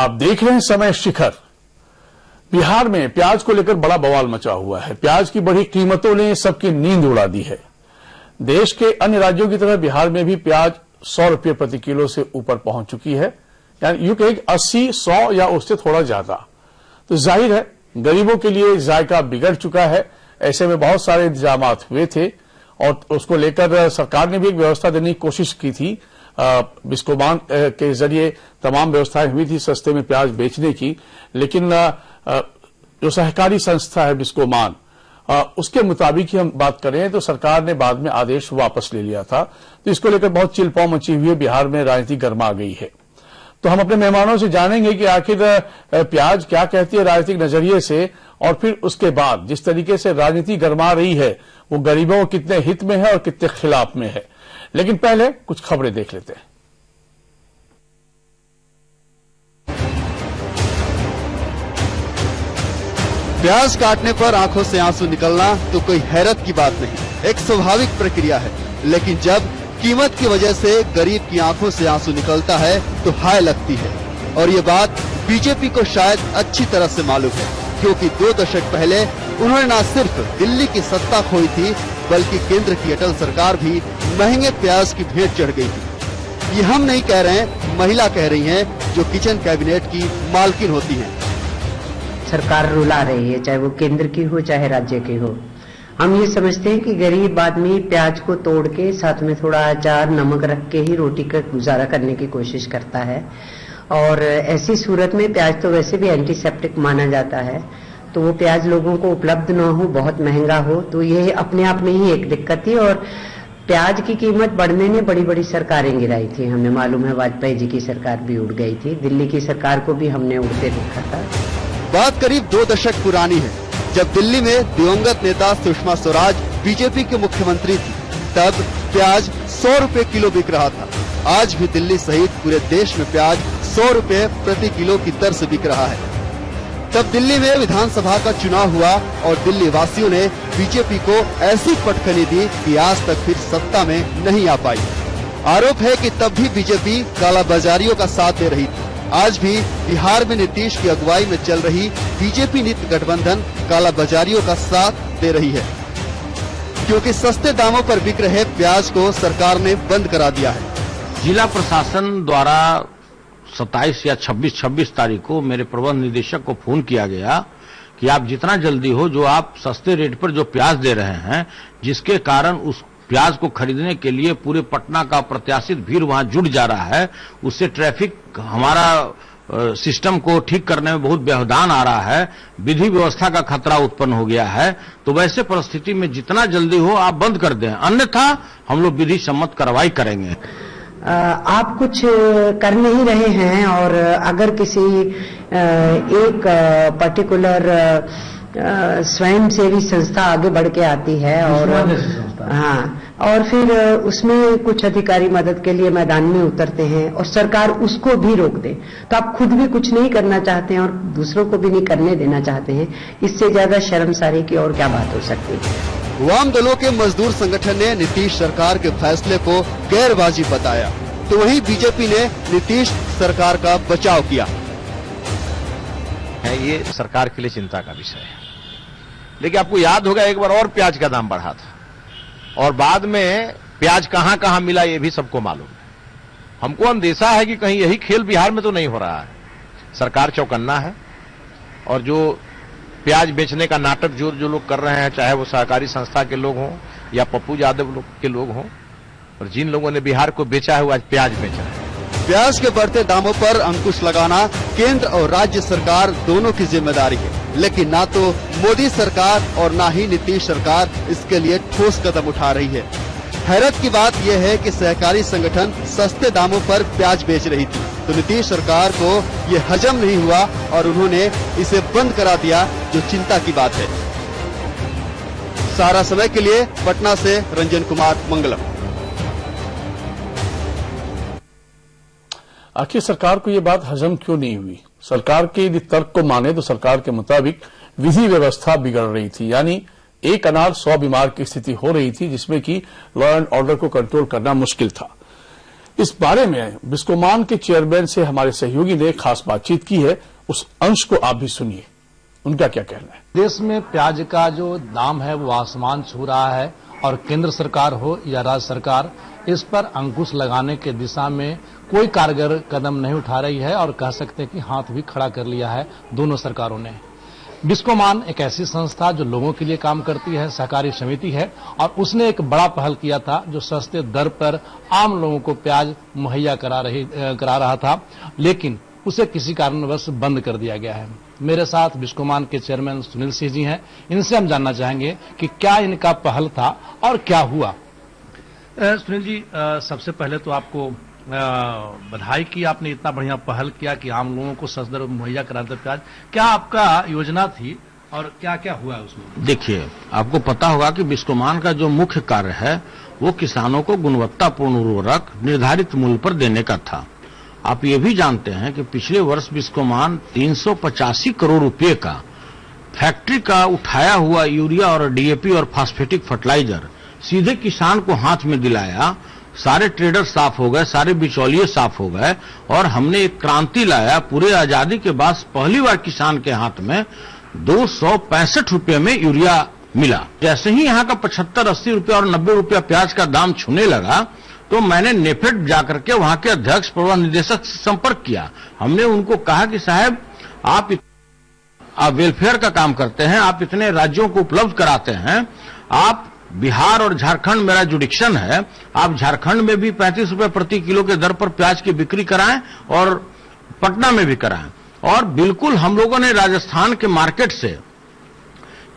आप देख रहे हैं समय शिखर। बिहार में प्याज को लेकर बड़ा बवाल मचा हुआ है। प्याज की बढ़ी कीमतों ने सबकी नींद उड़ा दी है। देश के अन्य राज्यों की तरह बिहार में भी प्याज 100 रुपये प्रति किलो से ऊपर पहुंच चुकी है, यानी यूं कहें 80, 100 या उससे थोड़ा ज्यादा। तो जाहिर है गरीबों के लिए जायका बिगड़ चुका है। ऐसे में बहुत सारे इंतजाम हुए थे और उसको लेकर सरकार ने भी एक व्यवस्था देने की कोशिश की थी। बिस्कोमान के जरिए तमाम व्यवस्थाएं हुई थी सस्ते में प्याज बेचने की, लेकिन जो सहकारी संस्था है बिस्कोमान, उसके मुताबिक ही हम बात करें तो सरकार ने बाद में आदेश वापस ले लिया था। तो इसको लेकर बहुत चिलपौ मची हुई है, बिहार में राजनीति गर्मा गई है। तो हम अपने मेहमानों से जानेंगे कि आखिर प्याज क्या कहती है राजनीतिक नजरिए से, और फिर उसके बाद जिस तरीके से राजनीति गर्मा रही है वो गरीबों के कितने हित में है और कितने खिलाफ में है। लेकिन पहले कुछ खबरें देख लेते हैं। प्याज काटने पर आंखों से आंसू निकलना तो कोई हैरत की बात नहीं, एक स्वाभाविक प्रक्रिया है। लेकिन जब कीमत की वजह से गरीब की आंखों से आंसू निकलता है तो हाय लगती है। और ये बात बीजेपी को शायद अच्छी तरह से मालूम है, क्योंकि 2 दशक पहले उन्होंने न सिर्फ दिल्ली की सत्ता खोई थी, बल्कि केंद्र की अटल सरकार भी महंगे प्याज की भेंट चढ़ गई थी। ये हम नहीं कह रहे हैं, महिला कह रही हैं, जो किचन कैबिनेट की मालकिन होती हैं। सरकार रुला रही है, चाहे वो केंद्र की हो चाहे राज्य की हो। हम ये समझते हैं कि गरीब आदमी प्याज को तोड़ के साथ में थोड़ा अचार नमक रख के ही रोटी का गुजारा करने की कोशिश करता है। और ऐसी सूरत में प्याज तो वैसे भी एंटीसेप्टिक माना जाता है, तो वो प्याज लोगों को उपलब्ध न हो, बहुत महंगा हो, तो ये अपने आप में ही एक दिक्कत थी। और प्याज की कीमत बढ़ने ने बड़ी बड़ी सरकारें गिराई थी। हमें मालूम है वाजपेयी जी की सरकार भी उड़ गई थी, दिल्ली की सरकार को भी हमने उड़ते देखा था। बात करीब 2 दशक पुरानी है, जब दिल्ली में दिवंगत नेता सुषमा स्वराज बीजेपी के मुख्यमंत्री थी। तब प्याज 100 रुपए किलो बिक रहा था। आज भी दिल्ली सहित पूरे देश में प्याज 100 रुपए प्रति किलो की दर से बिक रहा है। तब दिल्ली में विधानसभा का चुनाव हुआ और दिल्ली वासियों ने बीजेपी को ऐसी पटखनी दी कि आज तक फिर सत्ता में नहीं आ पाई। आरोप है कि तब भी बीजेपी कालाबाजारियों का साथ दे रही थी। आज भी बिहार में नीतीश की अगुवाई में चल रही बीजेपी नीति गठबंधन कालाबाजारियों का साथ दे रही है, क्योंकि सस्ते दामों पर बिक रहे प्याज को सरकार ने बंद करा दिया है। जिला प्रशासन द्वारा 27 या 26 तारीख को मेरे प्रबंध निदेशक को फोन किया गया कि आप जितना जल्दी हो, जो आप सस्ते रेट पर जो प्याज दे रहे हैं, जिसके कारण उस प्याज को खरीदने के लिए पूरे पटना का प्रत्याशित भीड़ वहां जुट जा रहा है, उससे ट्रैफिक हमारा सिस्टम को ठीक करने में बहुत व्यवधान आ रहा है, विधि व्यवस्था का खतरा उत्पन्न हो गया है। तो वैसे परिस्थिति में जितना जल्दी हो आप बंद कर दें, अन्यथा हम लोग विधि सम्मत कार्रवाई करेंगे। आप कुछ कर नहीं रहे हैं, और अगर किसी एक पर्टिकुलर स्वयंसेवी संस्था आगे बढ़ के आती है और फिर उसमें कुछ अधिकारी मदद के लिए मैदान में उतरते हैं और सरकार उसको भी रोक दे, तो आप खुद भी कुछ नहीं करना चाहते हैं और दूसरों को भी नहीं करने देना चाहते हैं। इससे ज्यादा शर्मसारी की और क्या बात हो सकती है। वाम दलों के मजदूर संगठन ने नीतीश सरकार के फैसले को गैरवाजिब बताया, तो वहीं बीजेपी ने नीतीश सरकार का बचाव किया। ये सरकार के लिए चिंता का विषय है। लेकिन आपको याद होगा एक बार और प्याज का दाम बढ़ा था, और बाद में प्याज कहां कहां मिला ये भी सबको मालूम है। हमको अंदेशा है कि कहीं यही खेल बिहार में तो नहीं हो रहा है। सरकार चौकन्ना है, और जो प्याज बेचने का नाटक जो लोग कर रहे हैं, चाहे वो सहकारी संस्था के लोग हों या पप्पू यादव के लोग हों, और जिन लोगों ने बिहार को बेचा है वो आज प्याज बेच रहे हैं। प्याज के बढ़ते दामों पर अंकुश लगाना केंद्र और राज्य सरकार दोनों की जिम्मेदारी है, लेकिन ना तो मोदी सरकार और ना ही नीतीश सरकार इसके लिए ठोस कदम उठा रही है। हैरत की बात यह है कि सहकारी संगठन सस्ते दामों पर प्याज बेच रही थी, तो नीतीश सरकार को ये हजम नहीं हुआ और उन्होंने इसे बंद करा दिया, जो चिंता की बात है। सारा समय के लिए पटना से रंजन कुमार, मंगलम। आखिर सरकार को ये बात हजम क्यों नहीं हुई? सरकार के यदि तर्क को माने तो सरकार के मुताबिक विधि व्यवस्था बिगड़ रही थी, यानी एक अनार 100 बीमार की स्थिति हो रही थी, जिसमें कि लॉ एंड ऑर्डर को कंट्रोल करना मुश्किल था। इस बारे में बिस्कोमान के चेयरमैन से हमारे सहयोगी ने खास बातचीत की है, उस अंश को आप भी सुनिए, उनका क्या कहना है। देश में प्याज का जो दाम है वो आसमान छू रहा है और केंद्र सरकार हो या राज्य सरकार इस पर अंकुश लगाने के दिशा में कोई कारगर कदम नहीं उठा रही है और कह सकते हैं कि हाथ भी खड़ा कर लिया है दोनों सरकारों ने। बिस्कोमान एक ऐसी संस्था जो लोगों के लिए काम करती है, सहकारी समिति है और उसने एक बड़ा पहल किया था जो सस्ते दर पर आम लोगों को प्याज मुहैया करा रहा था, लेकिन उसे किसी कारणवश बंद कर दिया गया है। मेरे साथ बिस्कोमान के चेयरमैन सुनील सिंह जी हैं, इनसे हम जानना चाहेंगे कि क्या इनका पहल था और क्या हुआ। सुनील जी, सबसे पहले तो आपको बधाई कि आपने इतना बढ़िया पहल किया कि आम लोगों को सस्ता दर मुहैया कराते प्याज। क्या आपका योजना थी और क्या क्या हुआ उसमें? देखिए, आपको पता होगा कि बिस्कोमान का जो मुख्य कार्य है वो किसानों को गुणवत्तापूर्ण उर्वरक निर्धारित मूल्य पर देने का था। आप ये भी जानते हैं कि पिछले वर्ष बिस्कोमान 385 करोड़ रुपए का फैक्ट्री का उठाया हुआ यूरिया और डीएपी और फास्फेटिक फर्टिलाइजर सीधे किसान को हाथ में दिलाया। सारे ट्रेडर साफ हो गए, सारे बिचौलिए साफ हो गए और हमने एक क्रांति लाया। पूरे आजादी के बाद पहली बार किसान के हाथ में 265 रुपए में यूरिया मिला। जैसे ही यहाँ का 75, 80 रुपया और 90 रुपया प्याज का दाम छूने लगा तो मैंने नेफेड जाकर के वहां के अध्यक्ष प्रबंध निदेशक से संपर्क किया। हमने उनको कहा कि साहब, आप वेलफेयर का काम करते हैं, आप इतने राज्यों को उपलब्ध कराते हैं, आप बिहार और झारखंड, मेरा जुडिक्शन है, आप झारखंड में भी 35 रुपए प्रति किलो के दर पर प्याज की बिक्री कराएं और पटना में भी कराएं। और बिल्कुल हम लोगों ने राजस्थान के मार्केट से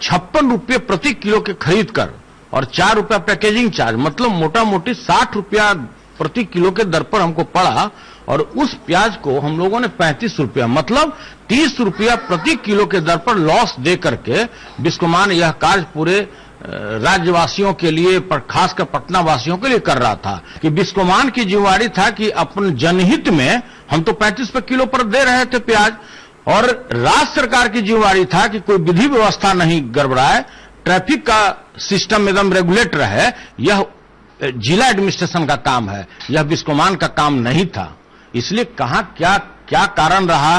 56 रुपये प्रति किलो के खरीद कर और 4 रुपया पैकेजिंग चार्ज, मतलब मोटा मोटी 60 रुपया प्रति किलो के दर पर हमको पड़ा और उस प्याज को हम लोगों ने 35 रुपया, मतलब 30 रुपया प्रति किलो के दर पर लॉस दे करके बिस्कोमान यह कार्य पूरे राज्यवासियों के लिए, पर खासकर पटना वासियों के लिए कर रहा था। कि बिस्कोमान की जिम्मेवारी था कि अपन जनहित में हम तो 35 रुपये किलो पर दे रहे थे प्याज, और राज्य सरकार की जिम्मेवारी था कि कोई विधि व्यवस्था नहीं गड़बड़ाए, ट्रैफिक का सिस्टम एकदम रेगुलेट रहे। यह जिला एडमिनिस्ट्रेशन का काम है, यह बिस्कोमान का काम नहीं था। इसलिए कहां क्या कारण रहा,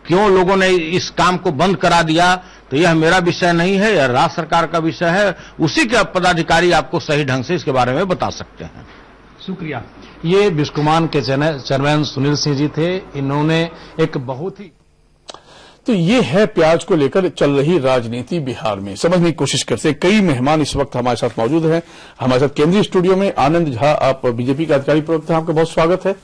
क्यों लोगों ने इस काम को बंद करा दिया, तो यह मेरा विषय नहीं है, यह राज्य सरकार का विषय है। उसी के पदाधिकारी आपको सही ढंग से इसके बारे में बता सकते हैं। शुक्रिया। ये बिस्कोमान के चेयरमैन सुनील सिंह जी थे। इन्होंने एक बहुत ही, तो ये है प्याज को लेकर चल रही राजनीति बिहार में। समझने की कोशिश करते हैं। कई मेहमान इस वक्त हमारे साथ मौजूद हैं। हमारे साथ केंद्रीय स्टूडियो में आनंद झा, आप बीजेपी के अधिकारी प्रवक्ता हैं, आपका बहुत स्वागत है।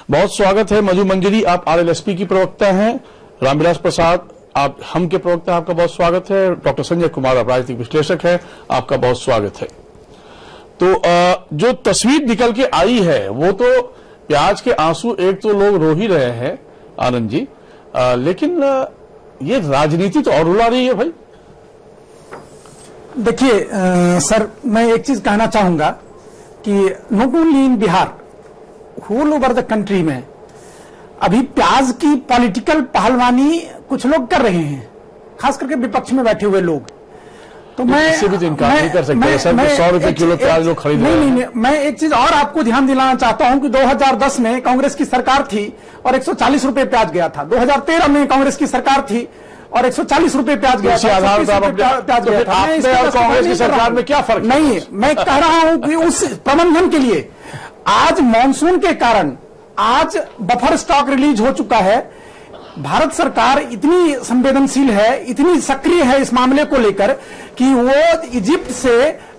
बहुत स्वागत है। मधु मंजरी, आप आरएलएसपी की प्रवक्ता हैं। रामविलास प्रसाद, आप हम के प्रवक्ता, आपका बहुत स्वागत है। डॉक्टर संजय कुमार, आप राजनीतिक विश्लेषक हैं, आपका बहुत स्वागत है। तो जो तस्वीर निकल के आई है वो तो प्याज के आंसू, एक तो लोग रो ही रहे हैं आनंद जी, लेकिन ये राजनीति तो और रुला रही है भाई। देखिए सर, मैं एक चीज कहना चाहूंगा कि not only in Bihar, whole over the country में अभी प्याज की पॉलिटिकल पहलवानी कुछ लोग कर रहे हैं, खास करके विपक्ष में बैठे हुए लोग। तो मैं इससे भी तो इनकार नहीं कर सकते सर, 100 रुपए किलो प्याज लोग खरीद रहे हैं। नहीं, मैं एक चीज और आपको ध्यान दिलाना चाहता हूं कि 2010 में कांग्रेस की सरकार थी और 140 रुपए प्याज गया था। 2013 में कांग्रेस की सरकार थी और 140 रुपए प्याज गया था। आधार प्याज गया था। और कांग्रेस की सरकार में क्या फर्क नहीं, मैं कह रहा हूं कि उस प्रबंधन के लिए आज मानसून के कारण आज बफर स्टॉक रिलीज हो चुका है। भारत सरकार इतनी संवेदनशील है, इतनी सक्रिय है इस मामले को लेकर कि वो इजिप्ट से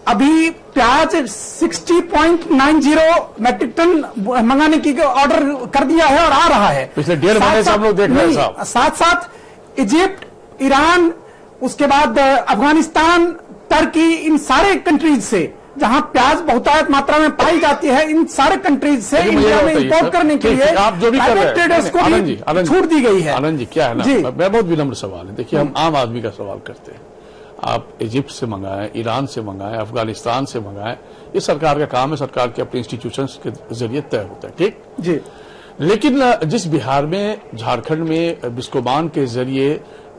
अभी प्याज 60.90 मैट्रिक टन मंगाने की ऑर्डर कर दिया है और आ रहा है। पिछले 1.5 महीने से हम लोग देख रहे हैं साहब। साथ साथ इजिप्ट, ईरान, उसके बाद अफगानिस्तान, टर्की, इन सारे कंट्रीज से जहां प्याज बहुतायत मात्रा में पाई जाती है, इन सारे कंट्रीज से इंडिया में इंपोर्ट करने के लिए आप जो भी कर रहे हैं ट्रेडर्स को भी छूट दी गई है। आनंद जी, क्या है ना, मैं बहुत विनम्र सवाल है। देखिए, हम आम आदमी का सवाल करते हैं। आप इजिप्ट से मंगाएं, ईरान से मंगाएं, अफगानिस्तान से मंगाएं, ये सरकार का काम है, सरकार के अपने इंस्टीट्यूशंस के जरिए तय होता है, ठीक जी। लेकिन जिस बिहार में, झारखंड में बिस्कोमान के जरिए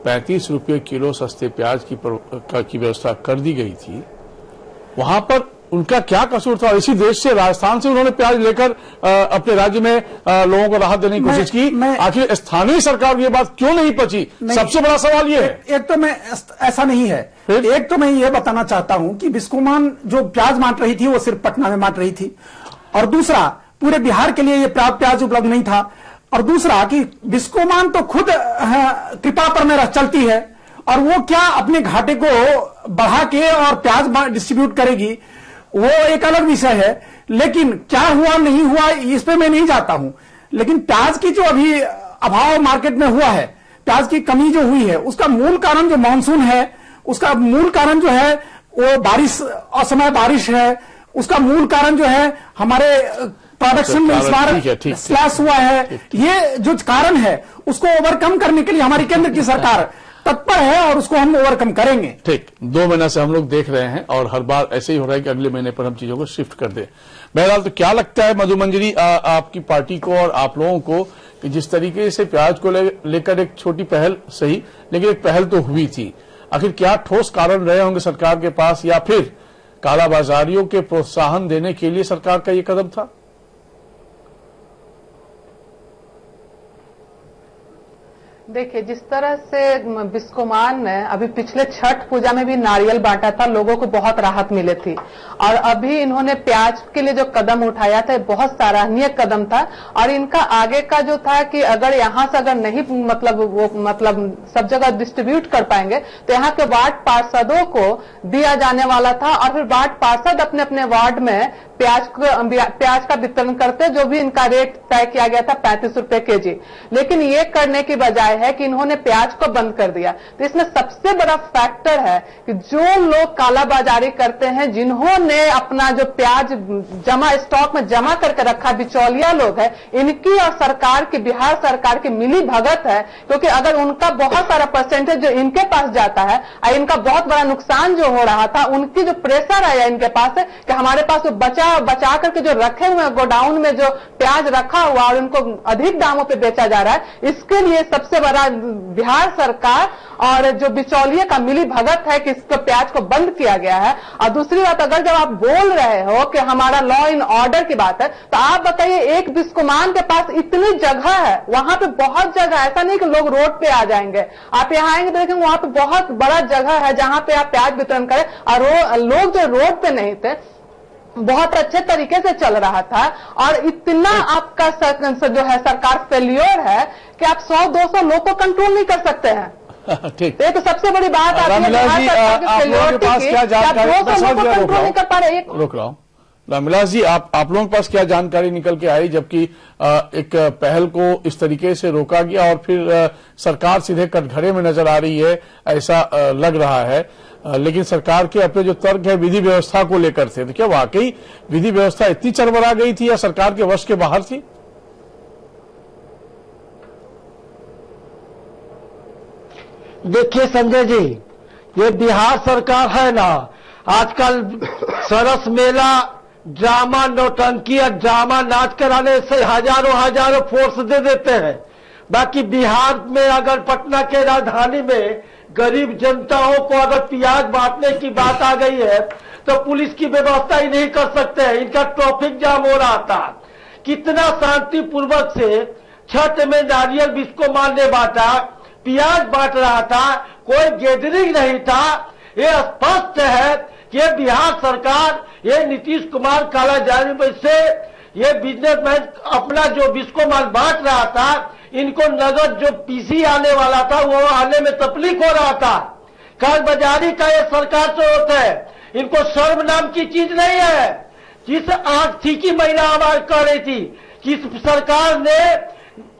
35 रुपये किलो सस्ते प्याज की व्यवस्था कर दी गई थी, वहां पर उनका क्या कसूर था? इसी देश से, राजस्थान से उन्होंने प्याज लेकर अपने राज्य में लोगों को राहत देने की कोशिश की। आखिर स्थानीय सरकार ये बात क्यों नहीं पची? सबसे बड़ा सवाल ये है। एक तो मैं ऐसा नहीं है, एक तो मैं ये बताना चाहता हूं कि बिस्कोमान जो प्याज बांट रही थी वो सिर्फ पटना में बांट रही थी, और दूसरा पूरे बिहार के लिए ये प्याज उपलब्ध नहीं था, और दूसरा कि बिस्कोमान तो खुद कृपा पर में चलती है, और वो क्या अपने घाटे को बढ़ा के और प्याज डिस्ट्रीब्यूट करेगी, वो एक अलग विषय है। लेकिन क्या हुआ नहीं हुआ इस पे मैं नहीं जाता हूं, लेकिन प्याज की जो अभी अभाव मार्केट में हुआ है, प्याज की कमी जो हुई है, उसका मूल कारण जो मानसून है, उसका मूल कारण जो है वो बारिश, असमय बारिश है, उसका मूल कारण जो है हमारे प्रोडक्शन में इस बार स्लैश हुआ है। ये जो कारण है उसको ओवरकम करने के लिए हमारी केंद्र की सरकार तत्पर है और उसको हम ओवरकम करेंगे। ठीक, 2 महीना से हम लोग देख रहे हैं और हर बार ऐसे ही हो रहा है कि अगले महीने पर हम चीजों को शिफ्ट कर दें। बहरहाल, तो क्या लगता है मधु मंजरी आपकी पार्टी को और आप लोगों को कि जिस तरीके से प्याज को लेकर एक छोटी पहल सही, लेकिन एक पहल तो हुई थी, आखिर क्या ठोस कारण रहे होंगे सरकार के पास, या फिर कालाबाजारियों के प्रोत्साहन देने के लिए सरकार का ये कदम था? देखिए, जिस तरह से बिस्कोमान ने अभी पिछले छठ पूजा में भी नारियल बांटा था, लोगों को बहुत राहत मिली थी, और अभी इन्होंने प्याज के लिए जो कदम उठाया था बहुत सराहनीय कदम था। और इनका आगे का जो था कि अगर यहाँ से अगर नहीं मतलब सब जगह डिस्ट्रीब्यूट कर पाएंगे तो यहाँ के वार्ड पार्षदों को दिया जाने वाला था, और फिर वार्ड पार्षद अपने अपने वार्ड में प्याज का वितरण करते, जो भी इनका रेट तय किया गया था 35 रुपए केजी। लेकिन ये करने की बजाय है कि इन्होंने प्याज को बंद कर दिया। तो इसमें सबसे बड़ा फैक्टर है कि जो लोग कालाबाजारी करते हैं, जिन्होंने अपना जो प्याज स्टॉक में जमा करके रखा, बिचौलिया लोग है, इनकी और सरकार की, बिहार सरकार की मिली भगत है। क्योंकि अगर उनका बहुत सारा परसेंटेज जो इनके पास जाता है और इनका बहुत बड़ा नुकसान जो हो रहा था, उनकी जो प्रेशर आया इनके पास है कि हमारे पास जो बचा करके जो रखे हुए गोडाउन में जो प्याज रखा हुआ और उनको अधिक दामों पे बेचा जा रहा है, इसके लिए सबसे बड़ा बिहार सरकार और जो बिचौलिए का मिली भगत है कि इसको प्याज को बंद किया गया है। और दूसरी बात, अगर जब आप बोल रहे हो कि हमारा लॉ एंड ऑर्डर की बात है, तो आप बताइए, एक बिस्कोमान के पास इतनी जगह है, वहां पे बहुत जगह, ऐसा नहीं कि लोग रोड पे आ जाएंगे, आप यहाँ आएंगे तो देखेंगे वहां पे बहुत बड़ा जगह है जहां पे आप प्याज वितरण करें। और लोग जो रोड पे नहीं थे, बहुत अच्छे तरीके से चल रहा था। और इतना आपका जो है सरकार फेल्योर है कि आप 100-200 लोग को कंट्रोल नहीं कर सकते हैं। ठीक, ये तो सबसे बड़ी बात आती है रामविलास जी, आप लोगों के पास क्या जानकारी निकल के आई, जबकि एक पहल को इस तरीके से रोका गया और फिर सरकार सीधे कटघरे में नजर आ रही है, ऐसा लग रहा है। लेकिन सरकार के अपने जो तर्क है विधि व्यवस्था को लेकर थे, तो क्या वाकई विधि व्यवस्था इतनी चरमरा गई थी या सरकार के वश के बाहर थी? देखिए संजय जी, ये बिहार सरकार है ना, आजकल सरस मेला, ड्रामा, नौटंकी और ड्रामा नाच कराने से हजारों फोर्स दे देते हैं। बाकी बिहार में अगर पटना के राजधानी में गरीब जनताओं को अगर प्याज बांटने की बात आ गई है तो पुलिस की व्यवस्था ही नहीं कर सकते हैं। इनका ट्रैफिक जाम हो रहा था, कितना शांतिपूर्वक से छठ में नारियल बिस्कोमान ने बांटा, प्याज बांट रहा था, कोई गैदरिंग नहीं था। ये स्पष्ट है कि बिहार सरकार, ये नीतीश कुमार कालाजारी से ये बिजनेसमैन अपना जो बिस्कोमान बांट रहा था, इनको नगद जो पीसी आने वाला था वो आने में तकलीफ हो रहा था। कालाबाजारी का ये सरकार से होता है, इनको शर्म नाम की चीज नहीं है। जिस आर्थिकी महिला हमारी कह रही थी कि सरकार ने,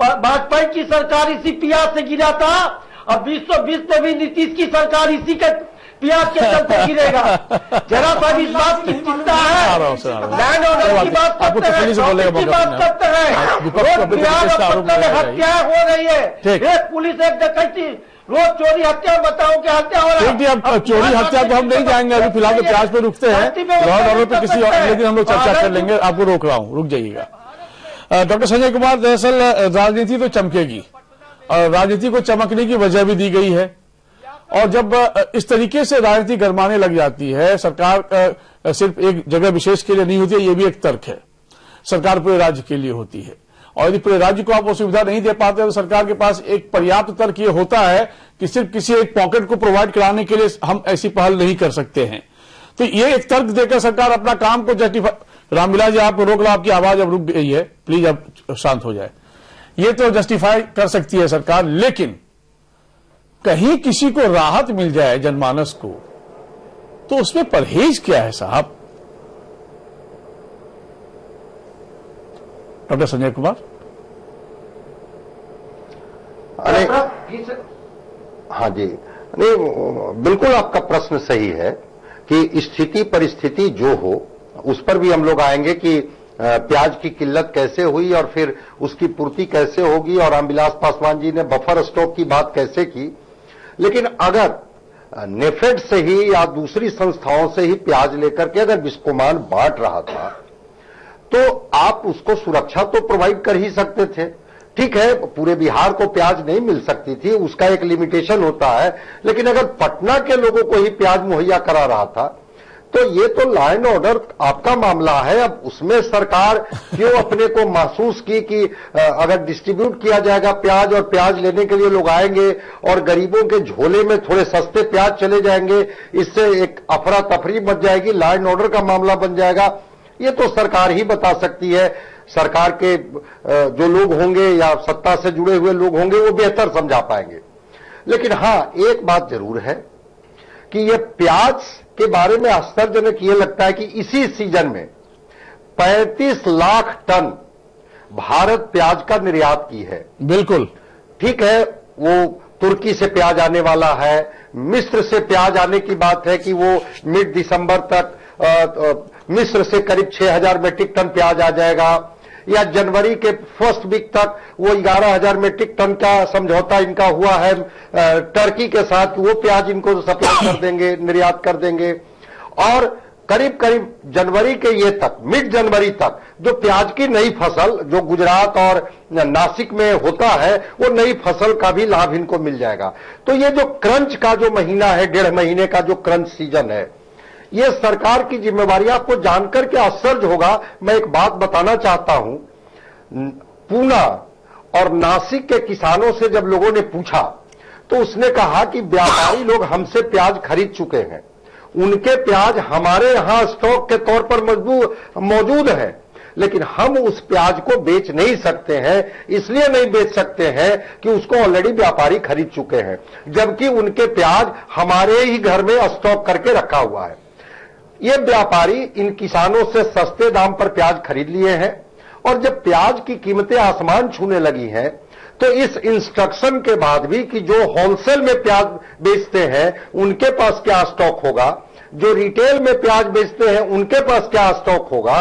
वाजपेयी की सरकार इसी प्याज से गिरा था, और 2020 में भी नीतीश की सरकार इसी के प्याज के चलते गिरेगा। जरा सा भी इस बात की चिंता है, लैंड ऑर्डर की बात करते हैं, की बात करते हैं, रोज प्याज और पत्थर में हत्या हो रही है, एक पुलिस एक डकैती, रोज चोरी हत्या, बताओ कि हत्या हो रहा है। अब चोरी हत्या तो हम नहीं जाएंगे, अभी फिलहाल तो प्याज पे रुकते हैं, लॉ ऑर्डर पे किसी अगले दिन हम लोग चर्चा कर लेंगे। आपको रोक रहा हूँ, रुक जाइएगा। डॉक्टर संजय कुमार, दरअसल राजनीति तो चमकेगी और राजनीति को चमकने की वजह भी दी गई है, और जब इस तरीके से राजनीति गरमाने लग जाती है, सरकार सिर्फ एक जगह विशेष के लिए नहीं होती है, ये भी एक तर्क है। सरकार पूरे राज्य के लिए होती है, और यदि पूरे राज्य को आप वो सुविधा नहीं दे पाते तो सरकार के पास एक पर्याप्त तर्क ये होता है कि सिर्फ किसी एक पॉकेट को प्रोवाइड कराने के लिए हम ऐसी पहल नहीं कर सकते हैं। तो ये एक तर्क देकर सरकार अपना काम को जस्टिफाई। रामविलास जी, आपको रोक लो, आपकी आवाज अब रुक गई है, प्लीज अब शांत हो जाए। ये तो जस्टिफाई कर सकती है सरकार, लेकिन कहीं किसी को राहत मिल जाए जनमानस को, तो उसमें परहेज क्या है साहब? डॉक्टर संजय कुमार। अरे हाँ जी, नहीं बिल्कुल आपका प्रश्न सही है कि स्थिति परिस्थिति जो हो उस पर भी हम लोग आएंगे कि प्याज की किल्लत कैसे हुई और फिर उसकी पूर्ति कैसे होगी, और रामविलास पासवान जी ने बफर स्टॉक की बात कैसे की। लेकिन अगर नेफेड से ही या दूसरी संस्थाओं से ही प्याज लेकर के अगर बिस्कोमान बांट रहा था तो आप उसको सुरक्षा तो प्रोवाइड कर ही सकते थे। ठीक है, पूरे बिहार को प्याज नहीं मिल सकती थी, उसका एक लिमिटेशन होता है, लेकिन अगर पटना के लोगों को ही प्याज मुहैया करा रहा था तो ये तो लॉ एंड ऑर्डर आपका मामला है। अब उसमें सरकार क्यों अपने को महसूस की कि अगर डिस्ट्रीब्यूट किया जाएगा प्याज और प्याज लेने के लिए लोग आएंगे और गरीबों के झोले में थोड़े सस्ते प्याज चले जाएंगे, इससे एक अफरा तफरी मच जाएगी, लॉ एंड ऑर्डर का मामला बन जाएगा। ये तो सरकार ही बता सकती है। सरकार के जो लोग होंगे या सत्ता से जुड़े हुए लोग होंगे वो बेहतर समझा पाएंगे। लेकिन हां, एक बात जरूर है कि ये प्याज के बारे में आश्चर्यजनक ये लगता है कि इसी सीजन में 35 लाख टन भारत प्याज का निर्यात की है। बिल्कुल ठीक है, वो तुर्की से प्याज आने वाला है, मिस्र से प्याज आने की बात है कि वो मिड दिसंबर तक मिस्र से करीब 6000 मीट्रिक टन प्याज आ जाएगा, या जनवरी के फर्स्ट वीक तक वो 11000 मीट्रिक टन का समझौता इनका हुआ है टर्की के साथ, वो प्याज इनको सप्लाई कर देंगे, निर्यात कर देंगे। और करीब करीब जनवरी के ये तक, मिड जनवरी तक जो प्याज की नई फसल जो गुजरात और नासिक में होता है, वो नई फसल का भी लाभ इनको मिल जाएगा। तो ये जो क्रंच का जो महीना है, 1.5 महीने का जो क्रंच सीजन है, ये सरकार की जिम्मेवारी। आपको जानकर के आश्चर्य होगा, मैं एक बात बताना चाहता हूं। पूना और नासिक के किसानों से जब लोगों ने पूछा तो उसने कहा कि व्यापारी लोग हमसे प्याज खरीद चुके हैं, उनके प्याज हमारे यहां स्टॉक के तौर पर मौजूद है, लेकिन हम उस प्याज को बेच नहीं सकते हैं। इसलिए नहीं बेच सकते हैं कि उसको ऑलरेडी व्यापारी खरीद चुके हैं, जबकि उनके प्याज हमारे ही घर में स्टॉक करके रखा हुआ है। ये व्यापारी इन किसानों से सस्ते दाम पर प्याज खरीद लिए हैं, और जब प्याज की कीमतें आसमान छूने लगी हैं तो इस इंस्ट्रक्शन के बाद भी कि जो होलसेल में प्याज बेचते हैं उनके पास क्या स्टॉक होगा, जो रिटेल में प्याज बेचते हैं उनके पास क्या स्टॉक होगा,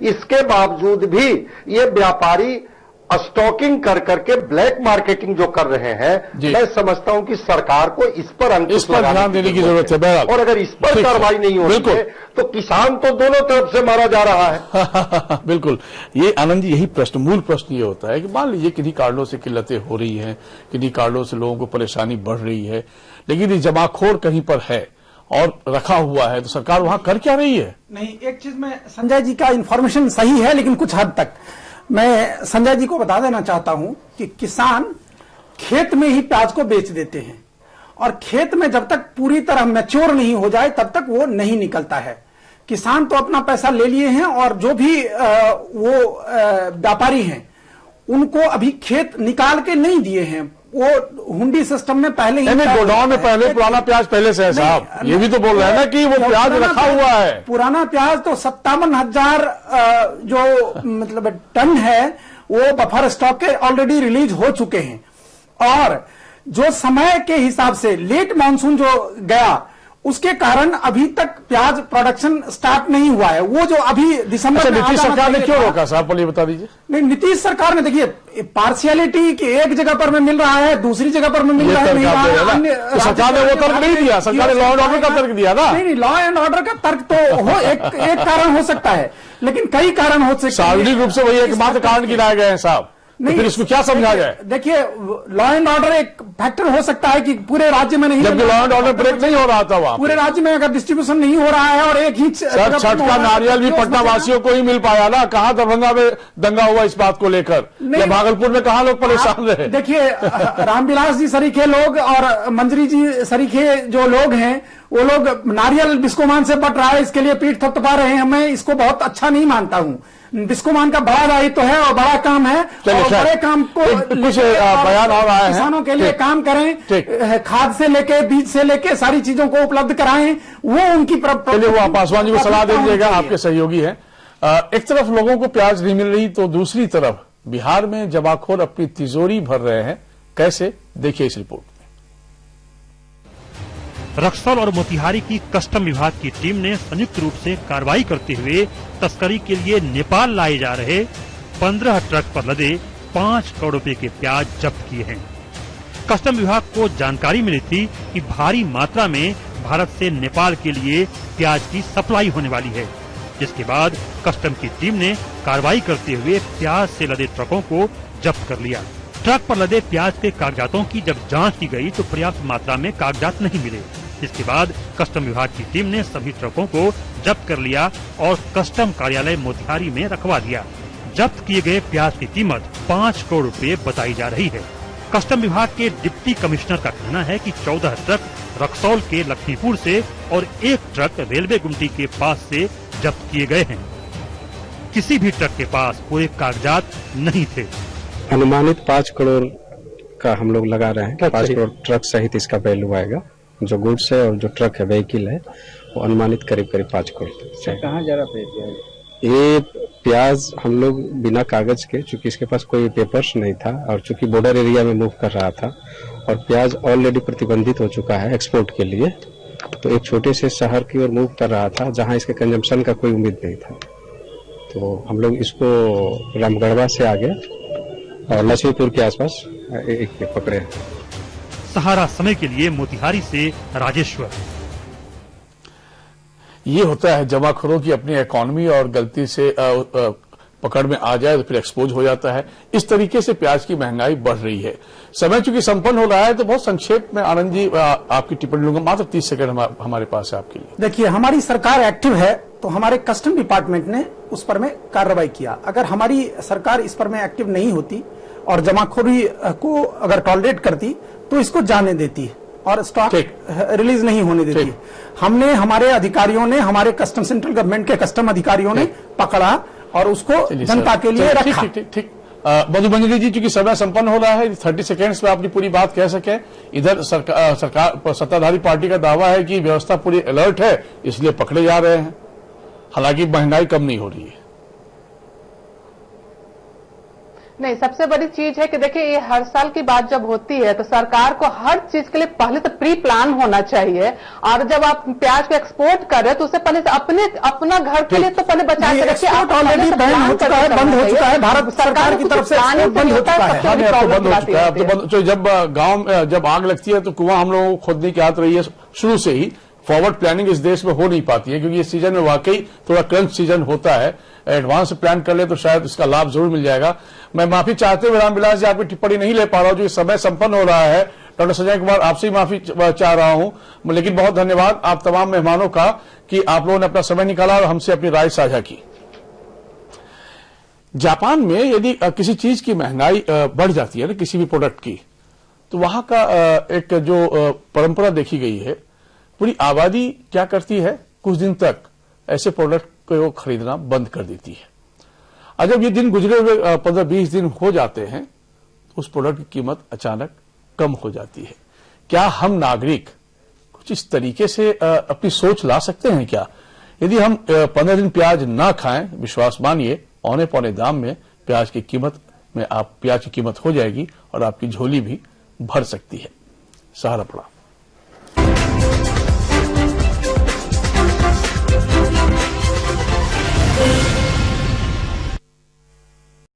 इसके बावजूद भी ये व्यापारी स्टॉकिंग कर करके ब्लैक मार्केटिंग जो कर रहे हैं, मैं समझता हूं कि सरकार को इस पर ध्यान देने की जरूरत है। और अगर इस पर कार्रवाई नहीं होती है तो किसान तो दोनों तरफ से मारा जा रहा है। बिल्कुल, ये आनंद जी, यही प्रश्न, मूल प्रश्न ये होता है कि मान लीजिए किन्हीं कारणों से किल्लतें हो रही हैं, किन्हीं कारणों से लोगों को परेशानी बढ़ रही है, लेकिन ये जमाखोर कहीं पर है और रखा हुआ है, तो सरकार वहां कर क्या रही है? नहीं, एक चीज में संजय जी का इंफॉर्मेशन सही है, लेकिन कुछ हद तक मैं संजय जी को बता देना चाहता हूं कि किसान खेत में ही प्याज को बेच देते हैं, और खेत में जब तक पूरी तरह मैच्योर नहीं हो जाए तब तक वो नहीं निकलता है। किसान तो अपना पैसा ले लिए हैं, और जो भी वो व्यापारी हैं उनको अभी खेत निकाल के नहीं दिए हैं, वो हुंडी सिस्टम में पहले ही गोडाउन में पहले पुराना प्याज पहले से है साहब, ये भी तो बोल रहे हैं ना कि वो प्याज रखा हुआ है। पुराना प्याज तो 57,000 जो मतलब टन है वो बफर स्टॉक के ऑलरेडी रिलीज हो चुके हैं, और जो समय के हिसाब से लेट मानसून जो गया उसके कारण अभी तक प्याज प्रोडक्शन स्टार्ट नहीं हुआ है। वो जो अभी दिसंबर में नीतीश सरकार ने क्यों रोका साहब, ये बता दीजिए। नहीं, नीतीश सरकार ने देखिए पार्शियलिटी की एक जगह पर में मिल रहा है, दूसरी जगह पर में मिल रहा है, तो सरकार ने वो तर्क नहीं दिया, सरकार ने लॉ एंड ऑर्डर का तर्क दिया ना। नहीं, लॉ एंड ऑर्डर का तर्क तो हो एक कारण हो सकता है, लेकिन कई कारण हो सकते हैं। सार्वजनिक रूप से वही एकमात्र कारण गिनाए गए हैं साहब। तो फिर इसको क्या समझा जाए? देखिए, लॉ एंड ऑर्डर एक फैक्टर हो सकता है कि पूरे राज्य में नहीं, जबकि लॉ एंड ऑर्डर ब्रेक नहीं हो रहा था वहां पूरे राज्य में अगर डिस्ट्रीब्यूशन नहीं हो रहा है और एक ही सर, छठ का नारियल भी पटना वासियों को ही मिल पाया ना। कहां दरभंगा में दंगा हुआ इस बात को लेकर, या भागलपुर में कहां लोग परेशान रहे? देखिए, रामविलास जी सरीखे लोग और मंजरी जी सरीखे जो लोग हैं, वो लोग नारियल बिस्कोमान से बट रहा है, इसके लिए पीठ थपथपा रहे हैं। मैं इसको बहुत अच्छा नहीं मानता हूं। बिस्कोमान का बड़ा दायित्व है और बड़ा काम है, और बड़े काम को कुछ बयान और आए हैं, किसानों के लिए काम करें, खाद से लेके बीज से लेके सारी चीजों को उपलब्ध कराएं, वो उनकी चलिए, वो आप पासवान जी को सलाह दे दीजिएगा, आपके सहयोगी हैं। एक तरफ लोगों को प्याज नहीं मिल रही, तो दूसरी तरफ बिहार में जमाखोर अपनी तिजोरी भर रहे हैं। कैसे, देखिए इस रिपोर्ट। रक्सौल और मोतिहारी की कस्टम विभाग की टीम ने संयुक्त रूप से कार्रवाई करते हुए तस्करी के लिए नेपाल लाए जा रहे 15 ट्रक पर लदे 5 करोड़ रुपए के प्याज जब्त किए हैं। कस्टम विभाग को जानकारी मिली थी कि भारी मात्रा में भारत से नेपाल के लिए प्याज की सप्लाई होने वाली है, जिसके बाद कस्टम की टीम ने कार्रवाई करते हुए प्याज से लदे ट्रकों को जब्त कर लिया। ट्रक पर लदे प्याज के कागजातों की जब जांच की गई तो पर्याप्त मात्रा में कागजात नहीं मिले। इसके बाद कस्टम विभाग की टीम ने सभी ट्रकों को जब्त कर लिया और कस्टम कार्यालय मोतिहारी में रखवा दिया। जब्त किए गए प्याज की कीमत 5 करोड़ रुपए बताई जा रही है। कस्टम विभाग के डिप्टी कमिश्नर का कहना है कि 14 ट्रक रक्सौल के लक्ष्मीपुर से और 1 ट्रक रेलवे गुमटी के पास से जब्त किए गए हैं। किसी भी ट्रक के पास पूरे कागजात नहीं थे। अनुमानित 5 करोड़ का हम लोग लगा रहे हैं। 5 करोड़ ट्रक सहित इसका वैल्यू आएगा। जो गुड्स है और जो ट्रक है, व्हीकल है, वो अनुमानित करीब 5 करोड़। कहाँ जा रहा था ये प्याज हम लोग बिना कागज के, चूंकि इसके पास कोई पेपर्स नहीं था और चूंकि बॉर्डर एरिया में मूव कर रहा था और प्याज ऑलरेडी प्रतिबंधित हो चुका है एक्सपोर्ट के लिए, तो एक छोटे से शहर की ओर मूव कर रहा था जहां इसके कंजम्पशन का कोई उम्मीद नहीं था। तो हम लोग इसको रामगढ़वा से आगे और लक्ष्मीपुर के आसपास एक पकड़े। सहारा समय के लिए मोतिहारी से राजेश्वर। ये होता है जमाखोरों की अपनी इकोनॉमी, और गलती से पकड़ में आ जाए तो फिर एक्सपोज हो जाता है। इस तरीके से प्याज की महंगाई बढ़ रही है। समय चूंकि संपन्न हो रहा है, तो बहुत संक्षेप में आनंद जी आपकी टिप्पणी लूंगा, मात्र 30 सेकंड हमारे पास है आपके लिए। देखिए, हमारी सरकार एक्टिव है, तो हमारे कस्टम डिपार्टमेंट ने उस पर में कार्रवाई किया। अगर हमारी सरकार इस पर में एक्टिव नहीं होती और जमाखोरी को अगर टॉलरेट करती तो इसको जाने देती और स्टॉक रिलीज नहीं होने देती। हमने, हमारे अधिकारियों ने, हमारे कस्टम सेंट्रल गवर्नमेंट के कस्टम अधिकारियों ने पकड़ा और उसको जनता के लिए रखा। ठीक। मधुबंजरी जी, चूंकि समय संपन्न हो रहा है, 30 सेकेंड्स में अपनी पूरी बात कह सके। इधर सरकार सत्ताधारी पार्टी का दावा है कि व्यवस्था पूरी अलर्ट है, इसलिए पकड़े जा रहे हैं, हालांकि महंगाई कम नहीं हो रही है। नहीं, सबसे बड़ी चीज है कि देखिए, ये हर साल की बात जब होती है तो सरकार को हर चीज के लिए पहले तो प्री प्लान होना चाहिए, और जब आप प्याज को एक्सपोर्ट कर रहे तो उसे पहले से अपना घर के लिए तो पहले बचा के रखिए। ऑलरेडी बंद हो चुका है, भारत सरकार की तरफ से बंद हो चुका है। बंद हो चुका है। अब तो जब गांव में जब आग लगती है तो कुआं हम लोगों को खोदने की आदत रही है शुरू से ही। फॉरवर्ड प्लानिंग इस देश में हो नहीं पाती है, क्योंकि इस सीजन में वाकई थोड़ा क्रंच सीजन होता है। एडवांस प्लान कर ले तो शायद इसका लाभ जरूर मिल जाएगा। मैं माफी चाहते हुए रामविलास जी आपकी टिप्पणी नहीं ले पा रहा हूं, जो समय संपन्न हो रहा है। डॉक्टर संजय कुमार, आपसे ही माफी चाह रहा हूं, लेकिन बहुत धन्यवाद आप तमाम मेहमानों का कि आप लोगों ने अपना समय निकाला और हमसे अपनी राय साझा की। जापान में यदि किसी चीज की महंगाई बढ़ जाती है ना, किसी भी प्रोडक्ट की, तो वहां का एक जो परंपरा देखी गई है, पूरी आबादी क्या करती है, कुछ दिन तक ऐसे प्रोडक्ट को खरीदना बंद कर देती है। और जब ये दिन गुजरे हुए 15-20 दिन हो जाते हैं, तो उस प्रोडक्ट की कीमत अचानक कम हो जाती है। क्या हम नागरिक कुछ इस तरीके से अपनी सोच ला सकते हैं क्या? यदि हम 15 दिन प्याज ना खाएं, विश्वास मानिए औने पौने दाम में प्याज की कीमत हो जाएगी और आपकी झोली भी भर सकती है। सहारा पड़ा।